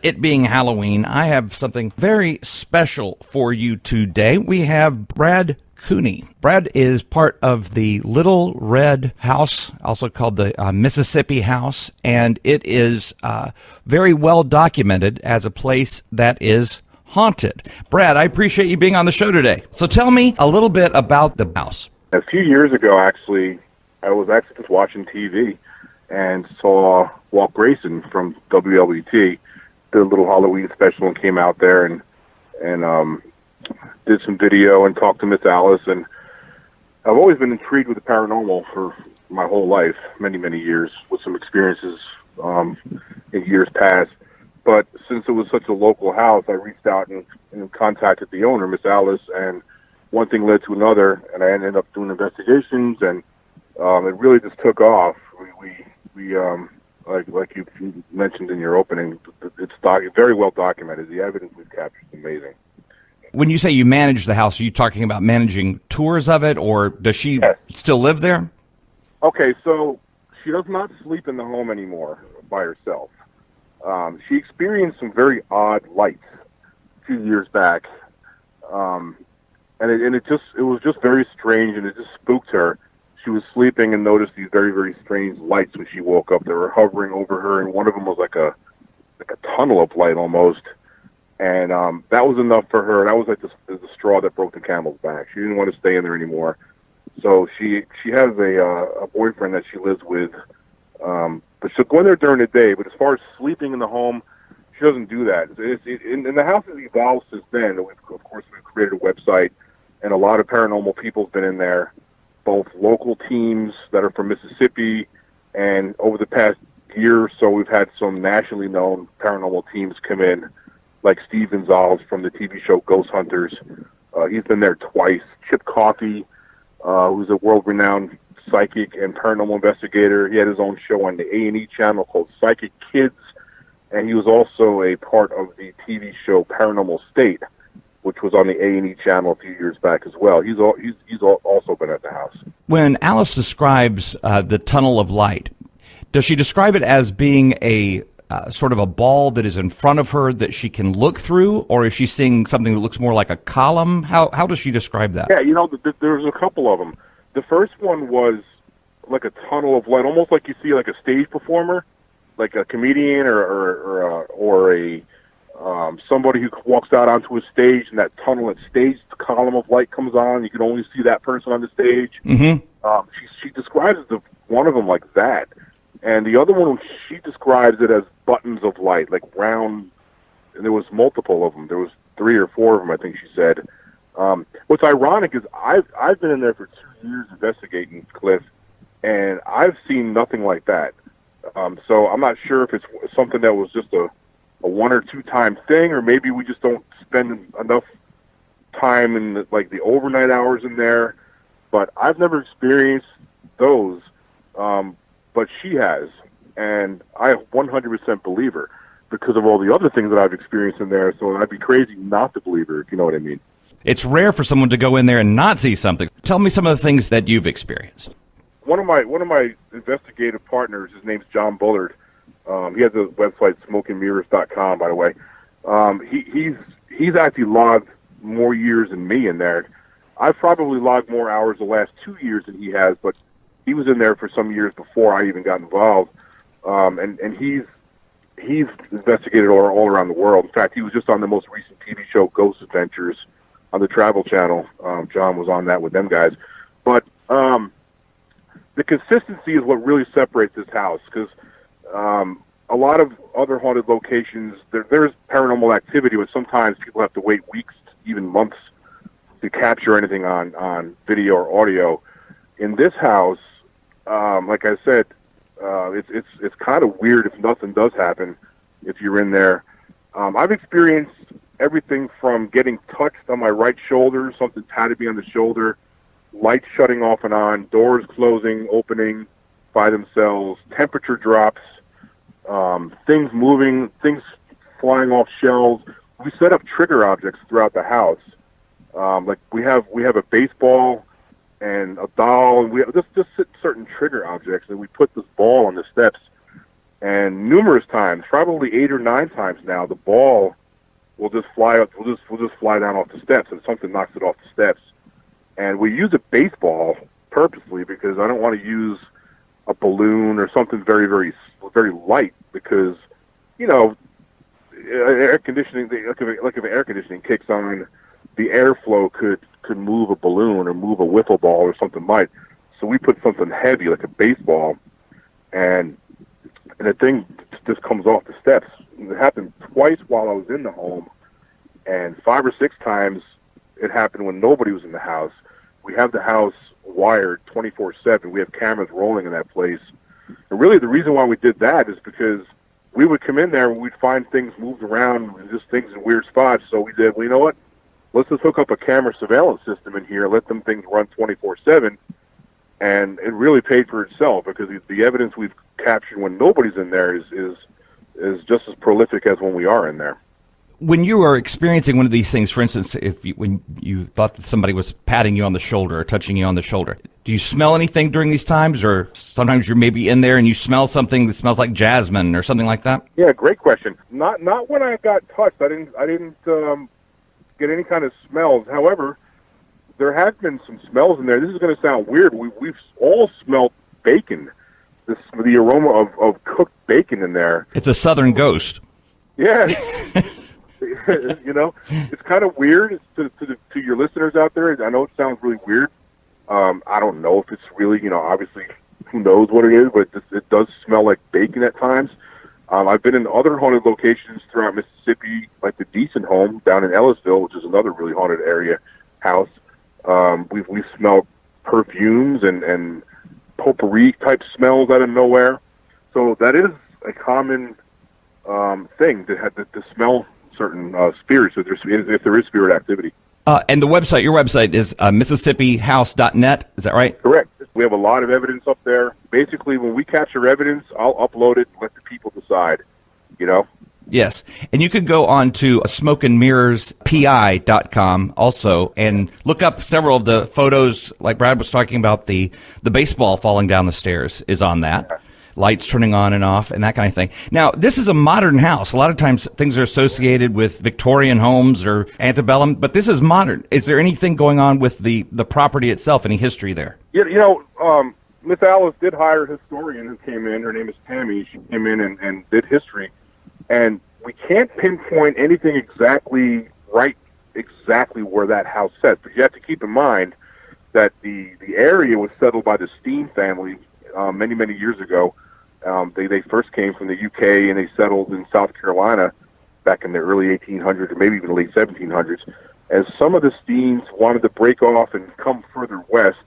It being Halloween, I have something very special for you today. We have Brad Cooney. Brad is part of the Little Red House, also called the Mississippi House, and it is very well documented as a place that is haunted. Brad, I appreciate you being on the show today. So tell me a little bit about the house. A few years ago, I was just watching TV and saw Walt Grayson from WLBT, did a little Halloween special and came out there and did some video and talked to Miss Alice. And I've always been intrigued with the paranormal for my whole life, many, many years, with some experiences in years past. But since it was such a local house, I reached out and contacted the owner, Miss Alice, and one thing led to another, and I ended up doing investigations, and it really just took off. We like you mentioned in your opening, it's very well documented. The evidence we've captured is amazing. When you say you manage the house, are you talking about managing tours of it, or does she still live there? Okay, so she does not sleep in the home anymore by herself. She experienced some very odd lights a few years back, and it was just very strange, and it just spooked her. She was sleeping and noticed these very, very strange lights when she woke up. They were hovering over her, and one of them was like a tunnel of light almost. And that was enough for her. That was like the straw that broke the camel's back. She didn't want to stay in there anymore. So she has a boyfriend that she lives with, but she'll go in there during the day. But as far as sleeping in the home, she doesn't do that. And the house has evolved since then. Of course, we've created a website, and a lot of paranormal people have been in there, both local teams that are from Mississippi, and over the past year or so, we've had some nationally known paranormal teams come in, like Steve Gonzalez from the TV show Ghost Hunters. He's been there twice. Chip Coffey, who's a world-renowned psychic and paranormal investigator. He had his own show on the A&E channel called Psychic Kids, and he was also a part of the TV show Paranormal State, which was on the A&E channel a few years back as well. He's also been at the house. When Alice describes the tunnel of light, does she describe it as being a sort of a ball that is in front of her that she can look through, or is she seeing something that looks more like a column? How does she describe that? Yeah, there's a couple of them. The first one was like a tunnel of light, almost like you see like a stage performer, like a comedian or a somebody who walks out onto a stage, and that tunnel, that stage column of light comes on. You can only see that person on the stage. Mm-hmm. She describes one of them like that, and the other one, she describes it as buttons of light, like round. And there was multiple of them. There was 3 or 4 of them, I think she said. What's ironic is I've been in there for 2 years investigating, Cliff, and I've seen nothing like that. So I'm not sure if it's something that was just a 1 or 2 time thing, or maybe we just don't spend enough time in the overnight hours in there. But I've never experienced those, but she has, and I 100% believe her because of all the other things that I've experienced in there. So I'd be crazy not to believe her, if you know what I mean. It's rare for someone to go in there and not see something. Tell me some of the things that you've experienced. One of my investigative partners, his name's John Bullard. He has a website, smokingmirrors.com, by the way. He's actually logged more years than me in there. I've probably logged more hours the last 2 years than he has, but he was in there for some years before I even got involved. And he's investigated all around the world. In fact, he was just on the most recent TV show, Ghost Adventures, on the Travel Channel. John was on that with them guys. But the consistency is what really separates this house, because a lot of other haunted locations, there's paranormal activity, but sometimes people have to wait weeks, even months, to capture anything on video or audio. In this house, like I said, it's kind of weird if nothing does happen if you're in there. I've experienced everything from getting touched on my right shoulder, something patted me on the shoulder, lights shutting off and on, doors closing, opening by themselves, temperature drops, things moving, things flying off shelves. We set up trigger objects throughout the house. Like we have a baseball and a doll, and we just certain trigger objects, and we put this ball on the steps, And numerous times, probably 8 or 9 times now, the ball will just fly up. Will just fly down off the steps, and something knocks it off the steps. And we use a baseball purposely because I don't want to use a balloon or something very, very, very light because, you know, air conditioning, like if air conditioning kicks on, the airflow could move a balloon or move a wiffle ball or something light. So we put something heavy like a baseball, and the thing just comes off the steps. It happened twice while I was in the home, and 5 or 6 times it happened when nobody was in the house. We have the house wired 24/7. We have cameras rolling in that place. And really the reason why we did that is because we would come in there and we'd find things moved around, just things in weird spots. So we did, well, you know what? Let's just hook up a camera surveillance system in here, let them things run 24/7, and it really paid for itself because the evidence we've captured when nobody's in there is just as prolific as when we are in there. When you are experiencing one of these things, for instance, when you thought that somebody was patting you on the shoulder or touching you on the shoulder, do you smell anything during these times, or sometimes you're maybe in there and you smell something that smells like jasmine or something like that? Yeah, great question. Not when I got touched. I didn't get any kind of smells. However, there have been some smells in there. This is going to sound weird. We've all smelled bacon. The aroma of cooked bacon in there. It's a southern ghost. Yeah. You know, it's kind of weird to your listeners out there. I know it sounds really weird. I don't know if it's really, obviously, who knows what it is, but it does smell like bacon at times. I've been in other haunted locations throughout Mississippi, like the Decent Home down in Ellisville, which is another really haunted area house. We've smelled perfumes and potpourri type smells out of nowhere. So that is a common thing to smell certain spirits if there is spirit activity. And your website is MississippiHouse.net, is that right? Correct. We have a lot of evidence up there. Basically, when we capture evidence, I'll upload it and let the people decide, Yes. And you could go on to smokeandmirrorspi.com also and look up several of the photos, like Brad was talking about, the baseball falling down the stairs is on that. Yeah. Lights turning on and off and that kind of thing. Now, this is a modern house. A lot of times things are associated with Victorian homes or antebellum, but this is modern. Is there anything going on with the property itself? Any history there? Yeah, Miss Alice did hire a historian who came in. Her name is Tammy. She came in and did history. And we can't pinpoint anything exactly where that house sits. But you have to keep in mind that the area was settled by the Steen family many, many years ago. They first came from the UK and they settled in South Carolina back in the early 1800s or maybe even late 1700s. As some of the Steens wanted to break off and come further west,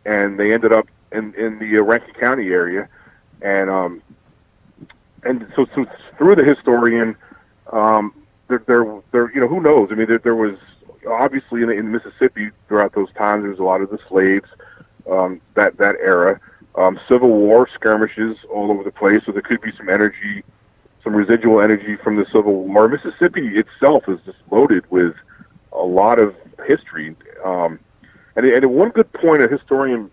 and they ended up in the Rankin County area, and so through the historian, there who knows? I mean, there was obviously in Mississippi throughout those times there was a lot of the slaves, that era. Civil War skirmishes all over the place, so there could be some residual energy from the Civil War. Mississippi itself is just loaded with a lot of history. And one good point a historian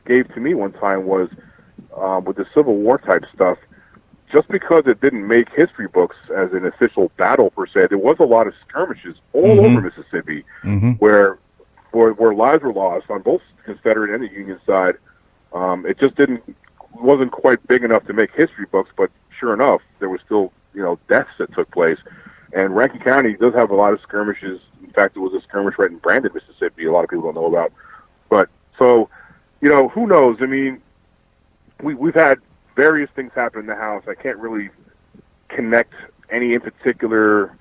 gave to me one time was, with the Civil War type stuff, just because it didn't make history books as an official battle per se, there was a lot of skirmishes all over Mississippi, where lives were lost on both Confederate and the Union side. It just wasn't quite big enough to make history books, but sure enough, there was still, deaths that took place. And Rankin County does have a lot of skirmishes. In fact, there was a skirmish right in Brandon, Mississippi, a lot of people don't know about. But, so, who knows? I mean, we've had various things happen in the house. I can't really connect any in particular,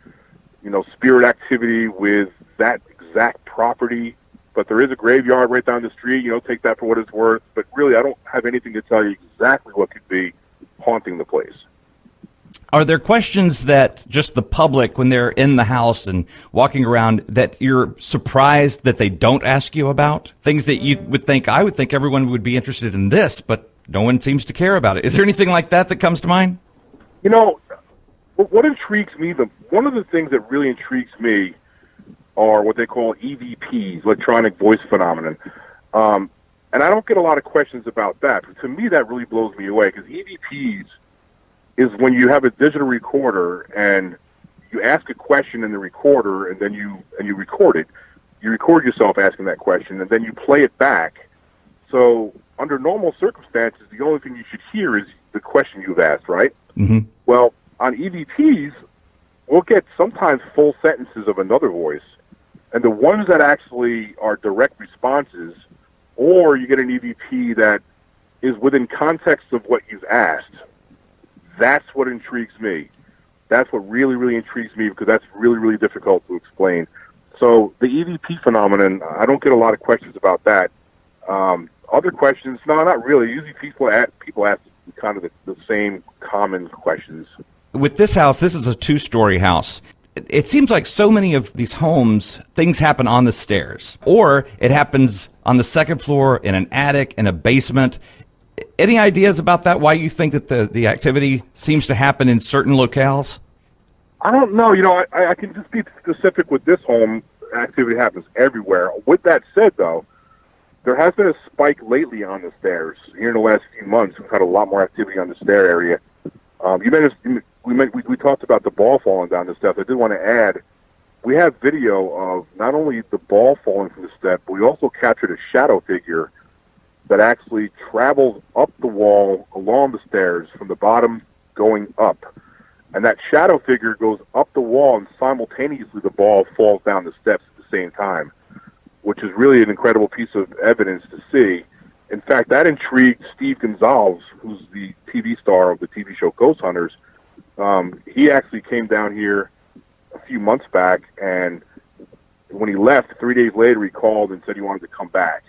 spirit activity with that exact property. But there is a graveyard right down the street. Take that for what it's worth. But really, I don't have anything to tell you exactly what could be haunting the place. Are there questions that just the public, when they're in the house and walking around, that you're surprised that they don't ask you about? Things that you would think, I would think everyone would be interested in this, but no one seems to care about it. Is there anything like that comes to mind? What intrigues me, one of the things that really intrigues me are what they call EVPs, electronic voice phenomenon. And I don't get a lot of questions about that. But to me, that really blows me away because EVPs is when you have a digital recorder and you ask a question in the recorder, and then you record it. You record yourself asking that question, and then you play it back. So under normal circumstances, the only thing you should hear is the question you've asked, right? Mm-hmm. Well, on EVPs, we'll get sometimes full sentences of another voice, and the ones that actually are direct responses, or you get an EVP that is within context of what you've asked. That's what intrigues me. That's what really, really intrigues me, because that's really, really difficult to explain. So the EVP phenomenon, I don't get a lot of questions about that. Other questions, no, not really. Usually people ask kind of the same common questions. With this house, this is a 2-story house. It seems like so many of these homes, things happen on the stairs, or it happens on the second floor, in an attic, in a basement. Any ideas about that, why you think that the activity seems to happen in certain locales? I don't know. I can just be specific with this home. Activity happens everywhere. With that said, though, there has been a spike lately on the stairs. Here in the last few months, we've had a lot more activity on the stair area. We talked about the ball falling down the steps. I did want to add, we have video of not only the ball falling from the step, but we also captured a shadow figure that actually travels up the wall along the stairs from the bottom going up. And that shadow figure goes up the wall, and simultaneously the ball falls down the steps at the same time, which is really an incredible piece of evidence to see. In fact, that intrigued Steve Gonzalez, who's the TV star of the TV show Ghost Hunters. He actually came down here a few months back, and when he left, 3 days later, he called and said he wanted to come back.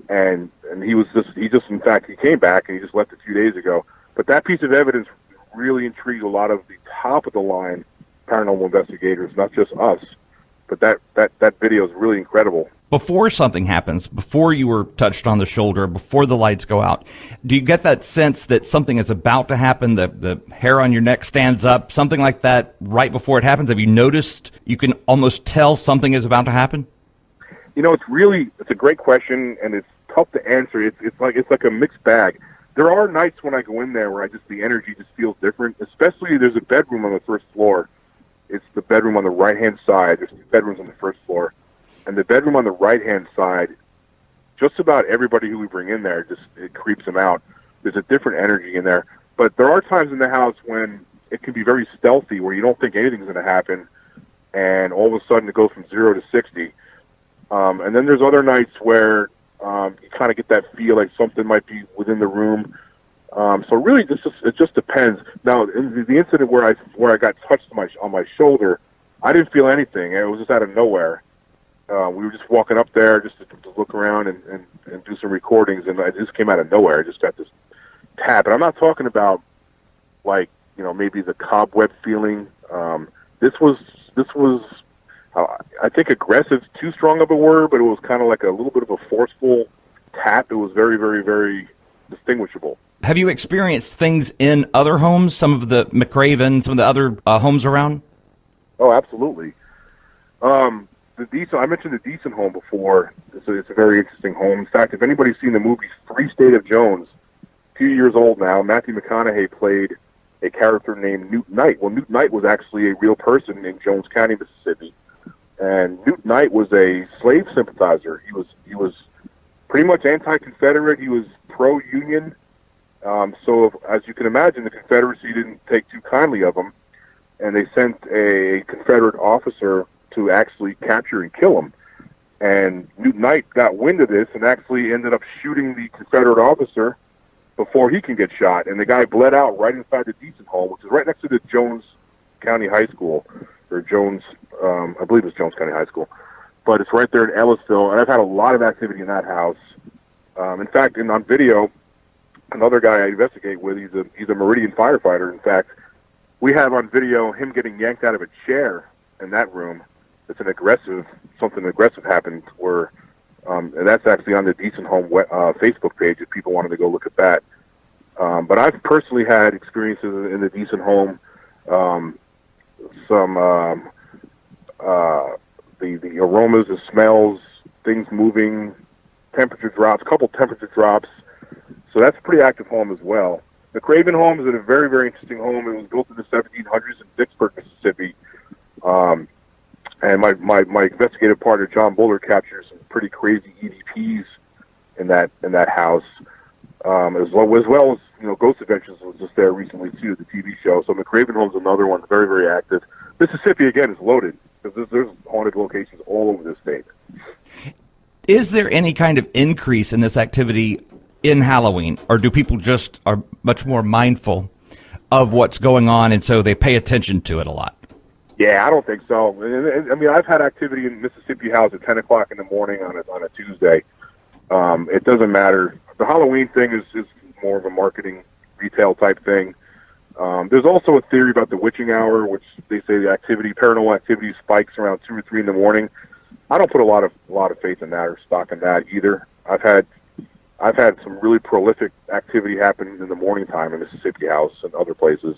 And in fact, he came back, and he just left a few days ago. But that piece of evidence really intrigued a lot of the top-of-the-line paranormal investigators, not just us. But that video is really incredible. Before something happens, before you were touched on the shoulder, before the lights go out, do you get that sense that something is about to happen, the hair on your neck stands up, something like that right before it happens? Have you noticed you can almost tell something is about to happen? It's a great question, and it's tough to answer. It's like a mixed bag. There are nights when I go in there where the energy just feels different, especially there's a bedroom on the first floor. It's the bedroom on the right-hand side. There's 2 bedrooms on the first floor. And the bedroom on the right-hand side, just about everybody who we bring in there, it creeps them out. There's a different energy in there. But there are times in the house when it can be very stealthy, where you don't think anything's going to happen, and all of a sudden it goes from 0 to 60. And then there's other nights where you kind of get that feel like something might be within the room. So really, it just depends. Now, in the incident where I got touched on my shoulder, I didn't feel anything. It was just out of nowhere. We were just walking up there just to look around and do some recordings, and it just came out of nowhere. I just got this tap. And I'm not talking about maybe the cobweb feeling. This was I think aggressive, too strong of a word, but it was kind of like a little bit of a forceful tap. It was very, very, very distinguishable. Have you experienced things in other homes, some of the McRaven, some of the other homes around? Oh, absolutely. I mentioned the Decent home before. It's a very interesting home. In fact, if anybody's seen the movie Free State of Jones, a few years old now, Matthew McConaughey played a character named Newt Knight. Well, Newt Knight was actually a real person in Jones County, Mississippi. And Newt Knight was a slave sympathizer. He was pretty much anti-Confederate. He was pro-Union. So, as you can imagine, the Confederacy didn't take too kindly of him, and they sent a Confederate officer to actually capture and kill him. And Newt Knight got wind of this and actually ended up shooting the Confederate officer before he can get shot. And the guy bled out right inside the Decent home, which is right next to the Jones County High School, or Jones, I believe it's Jones County High School. But it's right there in Ellisville, and I've had a lot of activity in that house. In fact, on video, another guy I investigate with, he's a Meridian firefighter. In fact, we have on video him getting yanked out of a chair in that room. Something aggressive happened where, and that's actually on the Decent Home Facebook page if people wanted to go look at that. But I've personally had experiences in the Decent Home, the aromas, the smells, things moving, temperature drops, a couple temperature drops. So that's a pretty active home as well. The Craven home is a very, very interesting home. It was built in the 1700s in Vicksburg, Mississippi. And my investigative partner, John Buller, captured some pretty crazy EVPs in that house. As well as Ghost Adventures was just there recently too, the TV show. So McRaven Home's another one, very, very active. Mississippi again is loaded because there's haunted locations all over the state. Is there any kind of increase in this activity in Halloween, or do people just are much more mindful of what's going on, and so they pay attention to it a lot? Yeah, I don't think so. I mean, I've had activity in Mississippi House at 10 o'clock in the morning on a Tuesday. It doesn't matter. The Halloween thing is more of a marketing, retail type thing. There's also a theory about the witching hour, which they say the paranormal activity spikes around 2 or 3 in the morning. I don't put a lot of faith in that or stock in that either. I've had some really prolific activity happen in the morning time in Mississippi House and other places.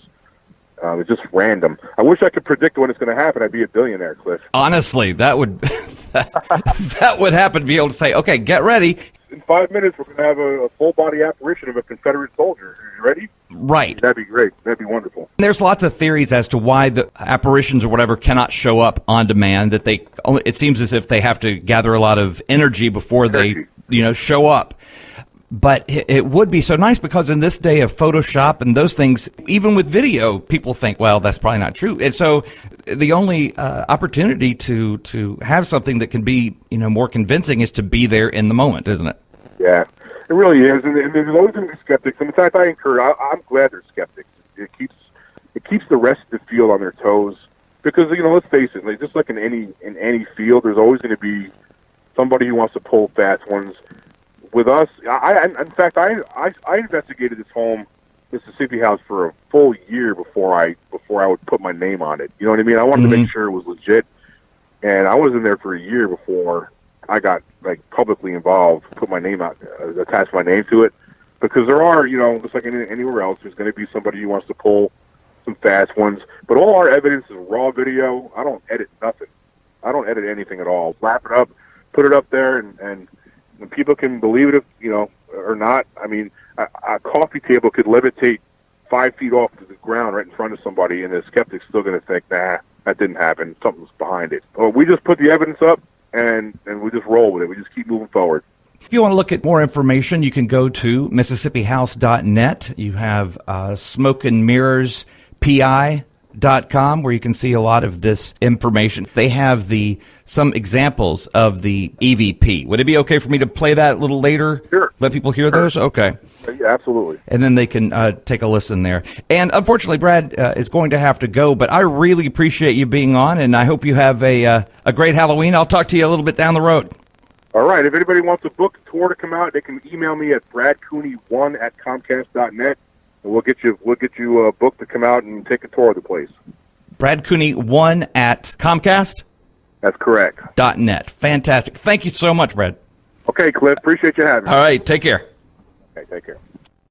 It's just random. I wish I could predict when it's going to happen. I'd be a billionaire, Cliff. Honestly, that would that would happen to be able to say, okay, get ready. In 5 minutes, we're going to have a full-body apparition of a Confederate soldier. Are you ready? Right. That'd be great. That'd be wonderful. There's lots of theories as to why the apparitions or whatever cannot show up on demand. That it seems as if they have to gather a lot of energy before they show up. But it would be so nice because in this day of Photoshop and those things, even with video, people think, well, that's probably not true. And so the only opportunity to have something that can be, more convincing is to be there in the moment, isn't it? Yeah, it really is. And there's always going to be skeptics. And in fact, I'm glad they're skeptics. It keeps the rest of the field on their toes because, let's face it, just like in any field, there's always going to be somebody who wants to pull fast ones. With us, I investigated this home, Mississippi House, for a full year before I would put my name on it. You know what I mean? I wanted to make sure it was legit, and I was in there for a year before I got publicly involved, put my name out, attach my name to it, because there are, just like anywhere else, there's going to be somebody who wants to pull some fast ones. But all our evidence is raw video. I don't edit nothing. I don't edit anything at all. Slap it up, put it up there, and people can believe it, or not. I mean, a coffee table could levitate 5 feet off the ground right in front of somebody, and the skeptic's still going to think, nah, that didn't happen. Something's behind it. Well, we just put the evidence up, and we just roll with it. We just keep moving forward. If you want to look at more information, you can go to MississippiHouse.net. You have Smoke and Mirrors PI.com, where you can see a lot of this information. They have some examples of the EVP. Would it be okay for me to play that a little later? Sure. Let people hear those? Okay. Yeah, absolutely. And then they can take a listen there. And unfortunately, Brad is going to have to go, but I really appreciate you being on, and I hope you have a great Halloween. I'll talk to you a little bit down the road. All right. If anybody wants a book tour to come out, they can email me at bradcooney1@comcast.net. And we'll get you a book to come out and take a tour of the place. Brad Cooney 1 at Comcast? That's correct. .net. Fantastic. Thank you so much, Brad. Okay, Cliff. Appreciate you having me. All right. Take care. Okay, take care.